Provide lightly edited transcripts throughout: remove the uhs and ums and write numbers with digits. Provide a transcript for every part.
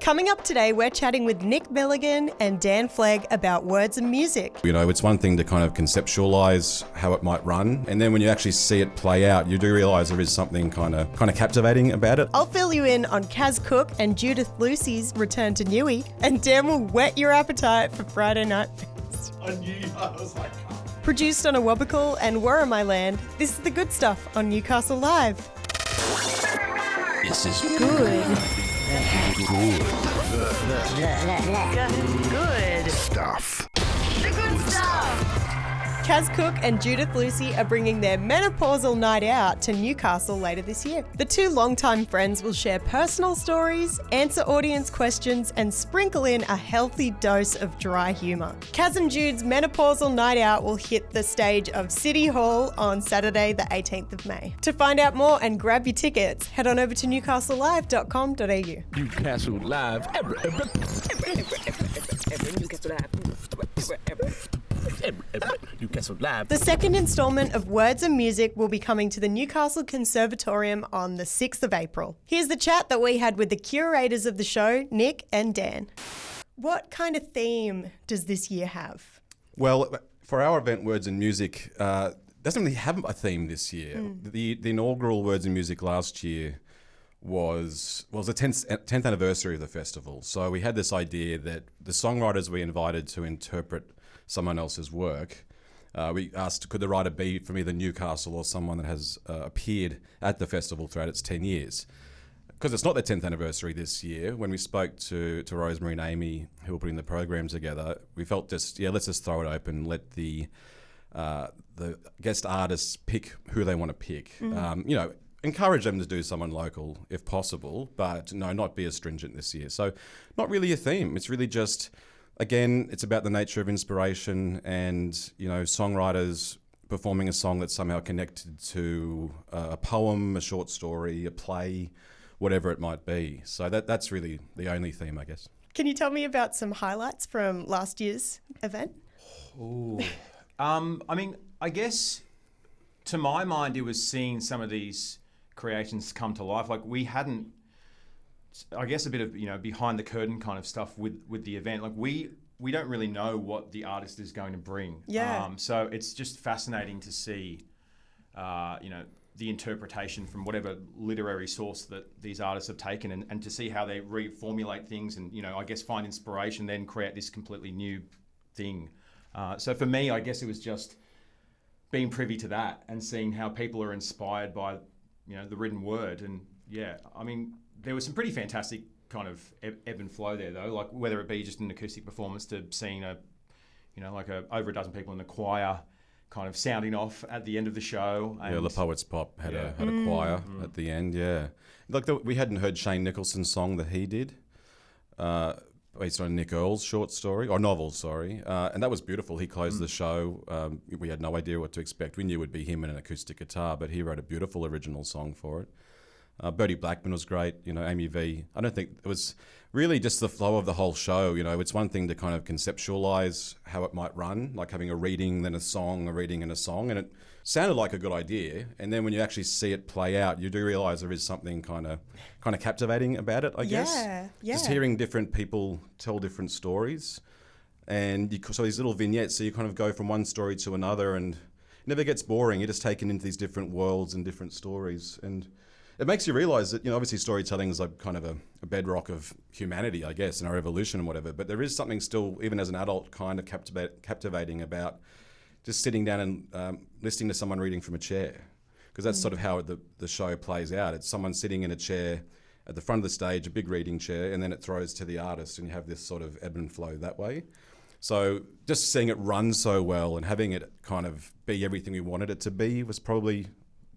Coming up today, we're chatting with Nick Milligan and Dan Flegg about words and music. You know, it's one thing to kind of conceptualise how it might run, and then when you actually see it play out, you do realise there is something kind of captivating about it. I'll fill you in on Kaz Cook and Judith Lucy's return to Newey, and Dan will whet your appetite for Friday Night Fest. I was like, Produced on a Wobbicle and Warramai Land, this is the good stuff on Newcastle Live. this is Good. Good. stuff. The good stuff. Kaz Cook and Judith Lucy are bringing their menopausal night out to Newcastle later this year. The two longtime friends will share personal stories, answer audience questions, and sprinkle in a healthy dose of dry humour. Kaz and Jude's menopausal night out will hit the stage of City Hall on Saturday, the 18th of May. To find out more and grab your tickets, head on over to newcastlelive.com.au. Newcastle Live. Newcastle Live. The second instalment of Words and Music will be coming to the Newcastle Conservatorium on the 6th of April. Here's the chat that we had with the curators of the show, Nick and Dan. What kind of theme does this year have? Well, for our event, Words and Music doesn't really have a theme this year. The inaugural Words and Music last year was the 10th anniversary of the festival. So we had this idea that the songwriters we invited to interpret someone else's work, we asked, could the writer be from either Newcastle or someone that has appeared at the festival throughout its 10 years? Because it's not their 10th anniversary this year, when we spoke to Rosemary and Amy, who were putting the program together, we felt let's just throw it open, let the guest artists pick who they want to pick. Encourage them to do someone local if possible, but no, not be as stringent this year. So not really a theme. It's really just, again, it's about the nature of inspiration and, songwriters performing a song that's somehow connected to a poem, a short story, a play, whatever it might be. So that's really the only theme, I guess. Can you tell me about some highlights from last year's event? Ooh. I guess to my mind, it was seeing some of these creations come to life. Like we hadn't, I guess, a bit of behind the curtain kind of stuff with the event. Like we don't really know what the artist is going to bring. Yeah. So it's just fascinating to see, the interpretation from whatever literary source that these artists have taken, and to see how they reformulate things, and I guess find inspiration, then create this completely new thing. So for me, I guess it was just being privy to that and seeing how people are inspired by the written word. And there was some pretty fantastic kind of ebb and flow there, though, like whether it be just an acoustic performance to seeing over a dozen people in the choir kind of sounding off at the end of the show. And The Poets Pop had a choir at the end, yeah. We hadn't heard Shane Nicholson's song that he did, based on Nick Earl's novel, and that was beautiful. He closed the show. We had no idea what to expect. We knew it would be him and an acoustic guitar, but he wrote a beautiful original song for it. Bertie Blackman was great, Amy V. I don't think it was really just the flow of the whole show. It's one thing to kind of conceptualise how it might run, like having a reading, then a song, a reading and a song, and it sounded like a good idea. And then when you actually see it play out, you do realise there is something kind of captivating about it, I guess. Yeah. Just hearing different people tell different stories, and so these little vignettes, so you kind of go from one story to another, and it never gets boring. You're just taken into these different worlds and different stories, and it makes you realise that, obviously storytelling is like kind of a bedrock of humanity, I guess, and our evolution and whatever, but there is something still, even as an adult, kind of captivating about just sitting down and listening to someone reading from a chair, because that's sort of how the show plays out. It's someone sitting in a chair at the front of the stage, a big reading chair, and then it throws to the artist, and you have this sort of ebb and flow that way. So just seeing it run so well and having it kind of be everything we wanted it to be was probably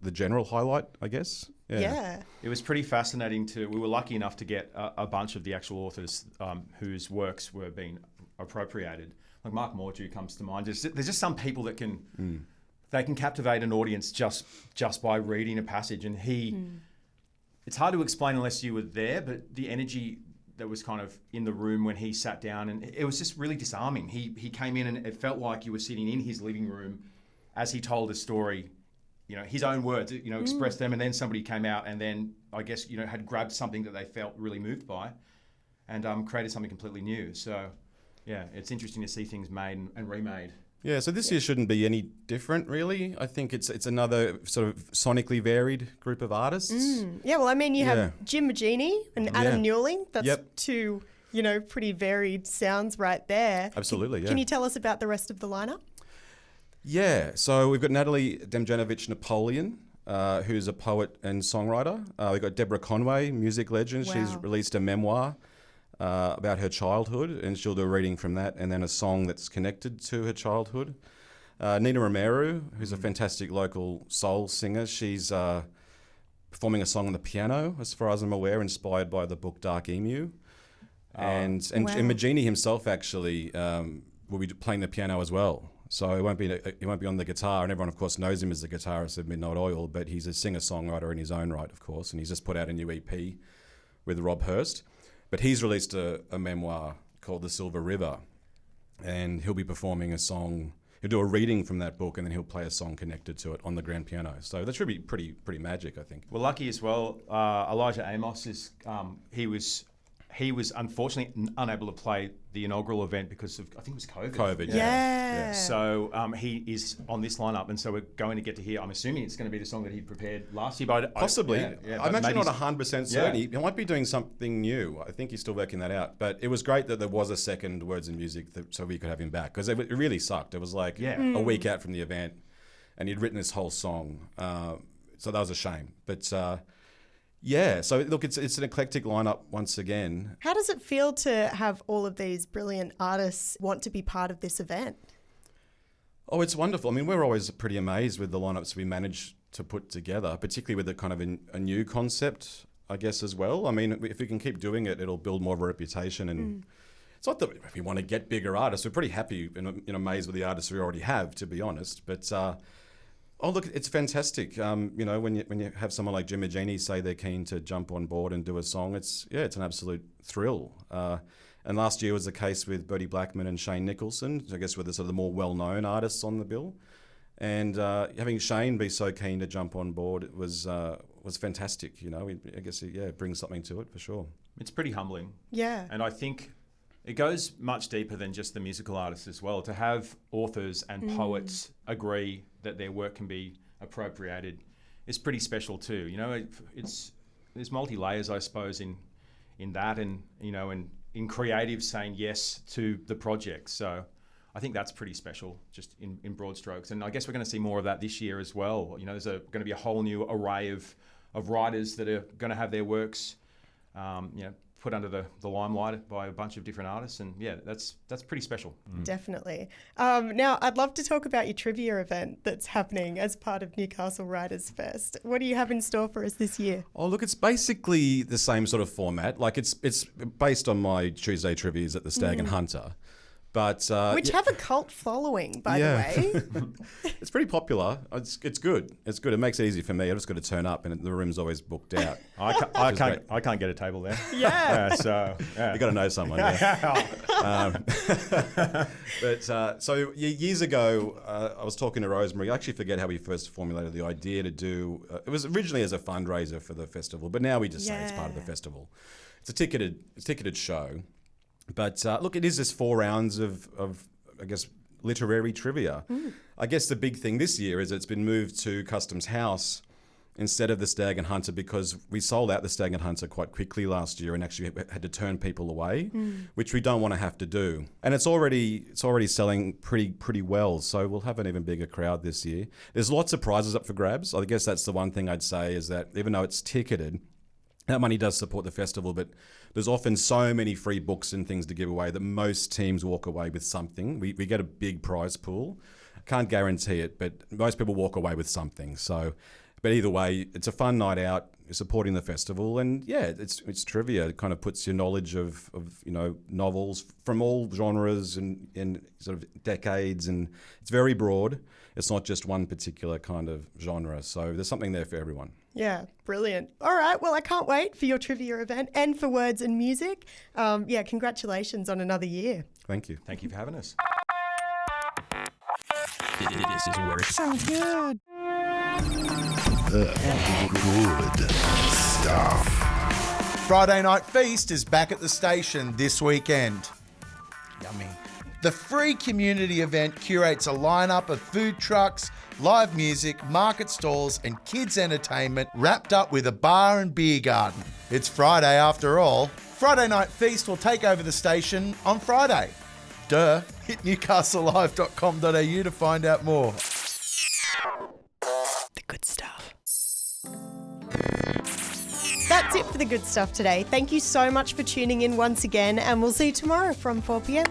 the general highlight, I guess. Yeah. It was pretty fascinating we were lucky enough to get a bunch of the actual authors whose works were being appropriated. Like Mark Mordew comes to mind. There's just some people that they can captivate an audience just by reading a passage, and it's hard to explain unless you were there, but the energy that was kind of in the room when he sat down, and it was just really disarming. He came in and it felt like you were sitting in his living room as he told a story, his own words, expressed them, and then somebody came out and then, I guess, had grabbed something that they felt really moved by and created something completely new. So, yeah, it's interesting to see things made and remade. Yeah, so this year shouldn't be any different, really. I think it's another sort of sonically varied group of artists. Yeah, well, I mean, you have Jim Magini and Adam Newling. That's two, pretty varied sounds right there. Absolutely, Can you tell us about the rest of the lineup? Yeah, so we've got Natalie Demjanovic Napoleon, who's a poet and songwriter. We've got Deborah Conway, music legend. Wow. She's released a memoir about her childhood, and she'll do a reading from that, and then a song that's connected to her childhood. Nina Romero, who's a fantastic local soul singer. She's performing a song on the piano, as far as I'm aware, inspired by the book Dark Emu. And Magini himself actually will be playing the piano as well. So he won't be on the guitar, and everyone, of course, knows him as the guitarist of Midnight Oil, but he's a singer-songwriter in his own right, of course, and he's just put out a new EP with Rob Hurst. But he's released a memoir called The Silver River, and he'll be performing a song. He'll do a reading from that book, and then he'll play a song connected to it on the grand piano. So that should be pretty magic, I think. Well, lucky as well, Elijah Amos is he was unfortunately unable to play the inaugural event because of, I think it was COVID. Yeah. So he is on this lineup, and so we're going to get to hear. I'm assuming it's going to be the song that he prepared last year, but Possibly. I'm actually not 100% certain. Yeah. He might be doing something new. I think he's still working that out. But it was great that there was a second Words and Music so we could have him back, because it really sucked. It was like a week out from the event, and he'd written this whole song. So that was a shame. But so look, it's an eclectic lineup once again. How does it feel to have all of these brilliant artists want to be part of this event? Oh, it's wonderful. I mean, we're always pretty amazed with the lineups we manage to put together, particularly with the kind of a new concept, I guess, as well. I mean, if we can keep doing it, it'll build more of a reputation. And it's not that we want to get bigger artists. We're pretty happy and amazed with the artists we already have, to be honest. But oh, look, it's fantastic. When you have someone like Jim Magini say they're keen to jump on board and do a song, it's an absolute thrill. And last year was the case with Bertie Blackman and Shane Nicholson, I guess were the sort of the more well-known artists on the bill. And having Shane be so keen to jump on board was fantastic. I guess it brings something to it for sure. It's pretty humbling. Yeah. And I think it goes much deeper than just the musical artists as well. To have authors and poets agree that their work can be appropriated is pretty special too. There's multi-layers, I suppose, in that, and and in creatives saying yes to the project. So I think that's pretty special, just in broad strokes. And I guess we're going to see more of that this year as well. There's going to be a whole new array of writers that are going to have their works put under the limelight by a bunch of different artists, and that's pretty special. Definitely. Now, I'd love to talk about your trivia event that's happening as part of Newcastle Writers Fest. What do you have in store for us this year? Oh, look, it's basically the same sort of format. Like it's based on my Tuesday trivias at the Stag and Hunter. But which have a cult following, by the way. It's pretty popular. It's good. It's good. It makes it easy for me. I've just got to turn up, and the room's always booked out. I can't get a table there. Yeah. You got to know someone. So years ago, I was talking to Rosemary. I actually forget how we first formulated the idea to do. It was originally as a fundraiser for the festival, but now we just say it's part of the festival. It's a ticketed show. But look, it is just 4 rounds of I guess, literary trivia. I guess the big thing this year is it's been moved to Customs House instead of the Stag and Hunter, because we sold out the Stag and Hunter quite quickly last year and actually had to turn people away, which we don't want to have to do. And it's already selling pretty well, so we'll have an even bigger crowd this year. There's lots of prizes up for grabs. I guess that's the one thing I'd say, is that even though it's ticketed, that money does support the festival, but there's often so many free books and things to give away that most teams walk away with something. We get a big prize pool. I can't guarantee it, but most people walk away with something. So, but either way, it's a fun night out, supporting the festival, and it's trivia. It kind of puts your knowledge of novels from all genres and sort of decades, and it's very broad. It's not just one particular kind of genre. So there's something there for everyone. Yeah, brilliant. All right, well, I can't wait for your trivia event and for Words and Music. Congratulations on another year. Thank you. Thank you for having us. This is where it sounds good. Good stuff. Friday Night Feast is back at the station this weekend. Yummy. The free community event curates a lineup of food trucks, live music, market stalls and kids entertainment wrapped up with a bar and beer garden. It's Friday after all. Friday Night Feast will take over the station on Friday. Duh. Hit newcastlelive.com.au to find out more. The good stuff. That's it for the good stuff today. Thank you so much for tuning in once again, and we'll see you tomorrow from 4 p.m.